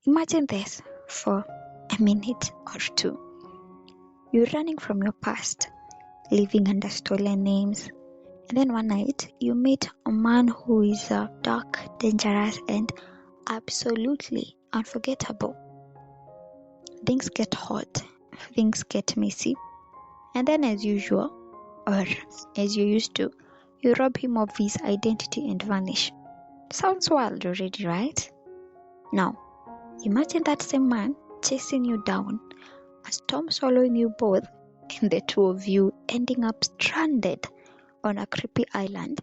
Imagine this for a minute or two. You're running from your past, living under stolen names, and then one night you meet a man who is dark, dangerous, and absolutely unforgettable. Things get hot, things get messy, and then as usual, or as you used to, you rob him of his identity and vanish. Sounds wild already, right? Now, imagine that same man chasing you down, a storm swallowing you both, and the two of you ending up stranded on a creepy island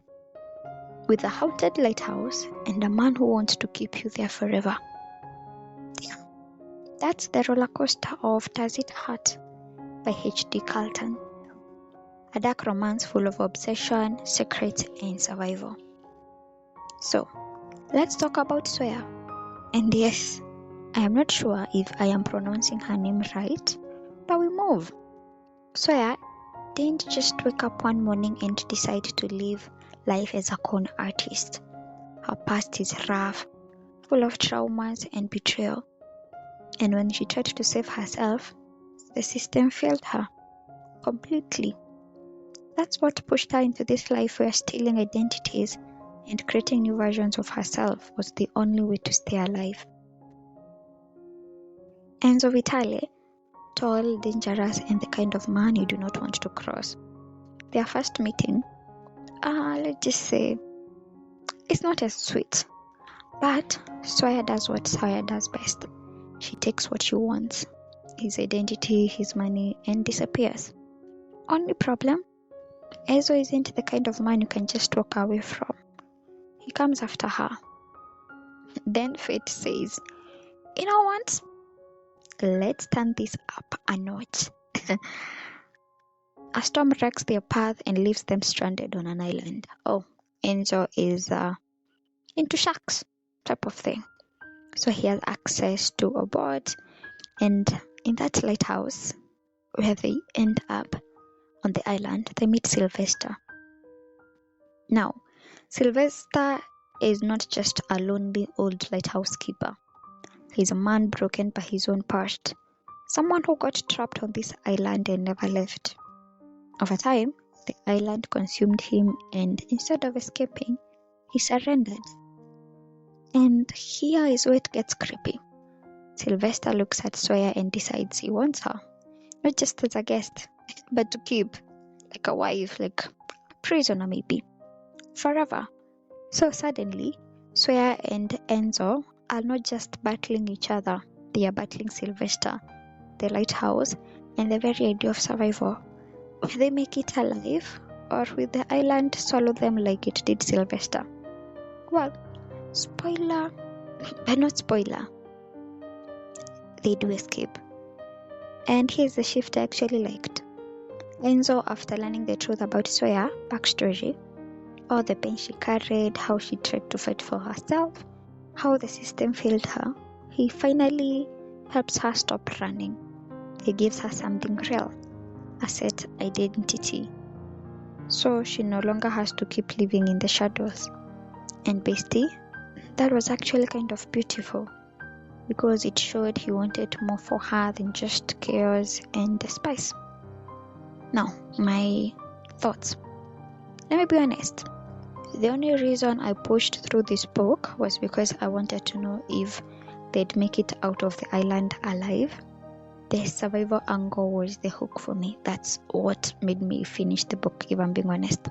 with a haunted lighthouse and a man who wants to keep you there forever. Yeah, that's the roller coaster of Does It Hurt by H.D Carlton. A dark romance full of obsession, secrets, and survival. So, let's talk about Sawyer. And yes, I am not sure if I am pronouncing her name right, but we move. Sawyer didn't just wake up one morning and decide to live life as a con artist. Her past is rough, full of traumas and betrayal. And when she tried to save herself, the system failed her completely. That's what pushed her into this life where stealing identities and creating new versions of herself was the only way to stay alive. Enzo Vitale, tall, dangerous, and the kind of man you do not want to cross. Their first meeting, let's just say, it's not as sweet. But Sawyer does what Sawyer does best. She takes what she wants, his identity, his money, and disappears. Only problem? Enzo isn't the kind of man you can just walk away from. He comes after her. Then fate says, you know what? Let's turn this up a notch. A storm wrecks their path and leaves them stranded on an island. Oh, Enzo is into sharks type of thing. So he has access to a boat, and in that lighthouse where they end up on the island, they meet Sylvester. Now, Sylvester is not just a lonely old lighthouse keeper. He's a man broken by his own past, someone who got trapped on this island and never left. Over time, the island consumed him, and instead of escaping, he surrendered. And here is where it gets creepy. Sylvester looks at Sawyer and decides he wants her, not just as a guest, but to keep, like a wife, like a prisoner maybe, forever. So suddenly, Sawyer and Enzo are not just battling each other, they are battling Sylvester, the lighthouse, and the very idea of survival. Will they make it alive, or will the island swallow them like it did Sylvester? Well, spoiler, but not spoiler. They do escape. And here's the shift I actually liked. Enzo, after learning the truth about Sawyer, backstory, all the pain she carried, how she tried to fight for herself, how the system failed her, he finally helps her stop running. He gives her something real, a set identity. So she no longer has to keep living in the shadows. And bestie, that was actually kind of beautiful, because it showed he wanted more for her than just chaos and the spice. Now, my thoughts. Let me be honest. The only reason I pushed through this book was because I wanted to know if they'd make it out of the island alive. The survival angle was the hook for me. That's what made me finish the book, if I'm being honest.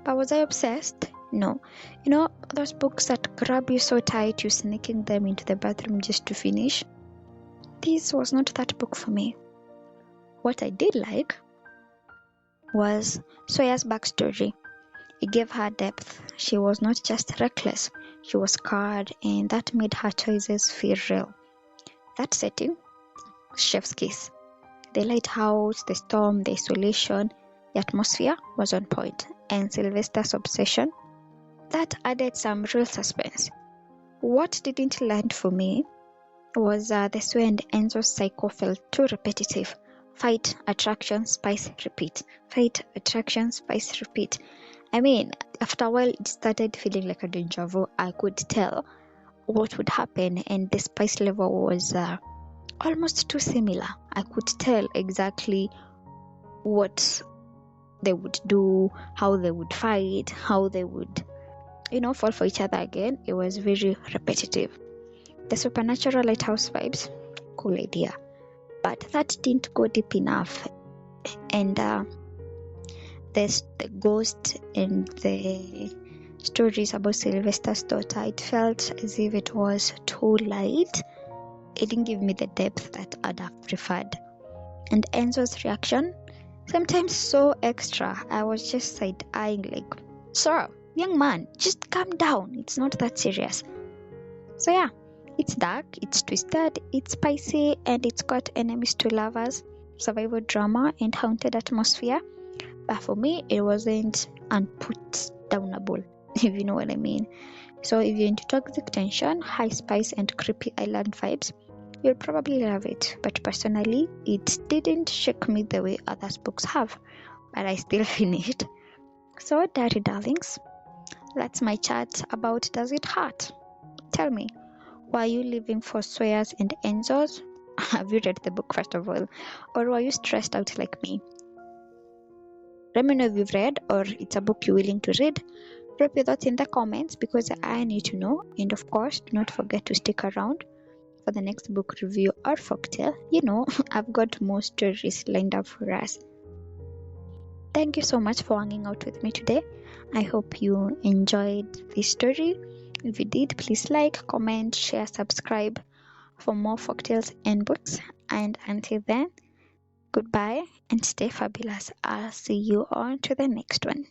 But was I obsessed? No. You know, those books that grab you so tight, you're sneaking them into the bathroom just to finish? This was not that book for me. What I did like was Sawyer's backstory. It gave her depth. She was not just reckless, she was scarred, and that made her choices feel real. That setting, chef's kiss. The lighthouse, the storm, the isolation, the atmosphere was on point, and Sylvester's obsession, that added some real suspense. What didn't land for me was the Sawyer and Enzo cycle felt too repetitive. Fight, attraction, spice, repeat. Fight, attraction, spice, repeat. I mean, after a while, it started feeling like a deja vu. I could tell. what would happen, and the spice level was almost too similar. I could tell exactly what they would do, how they would fight, how they would, fall for each other again. It was very repetitive. The supernatural lighthouse vibes, cool idea. But that didn't go deep enough. And there's the ghost and the stories about Sylvester's daughter. It felt as if it was too light. It didn't give me the depth that I'd have preferred. And Enzo's reaction, sometimes so extra. I was just side-eyeing like, sir, young man, just calm down. It's not that serious. So yeah, it's dark, it's twisted, it's spicy, and it's got enemies to lovers, survival drama, and haunted atmosphere. But for me, it wasn't unputdownable, if you know what I mean. So if you're into toxic tension, high spice, and creepy island vibes, you'll probably love it. But personally, it didn't shake me the way other books have. But I still finished. So, Daddy Darlings, that's my chat about Does It Hurt? Tell me, were you living for Sawyers and Enzos? Have you read the book first of all? Or were you stressed out like me? Let me know if you've read or it's a book you're willing to read. Drop your thoughts in the comments because I need to know. And of course, do not forget to stick around for the next book review or folktale. I've got more stories lined up for us. Thank you so much for hanging out with me today. I hope you enjoyed this story. If you did, please like, comment, share, subscribe for more folktales and books. And until then, goodbye and stay fabulous. I'll see you on to the next one.